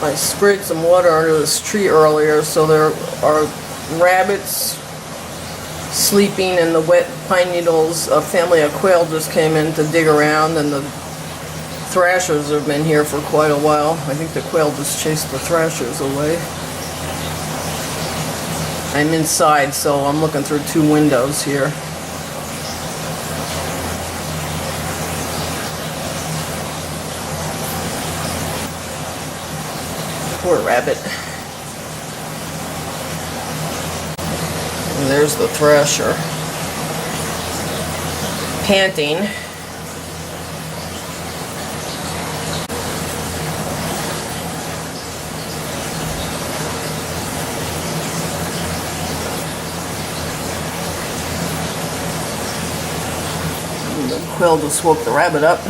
I sprayed some water under this tree earlier, so there are rabbits sleeping in the wet pine needles. A family of quail just came in to dig around, and the thrashers have been here for quite a while. I think the quail just chased the thrashers away. I'm inside, so I'm looking through 2 windows here. Poor rabbit. And there's the thrasher, panting. And the quail just woke the rabbit up.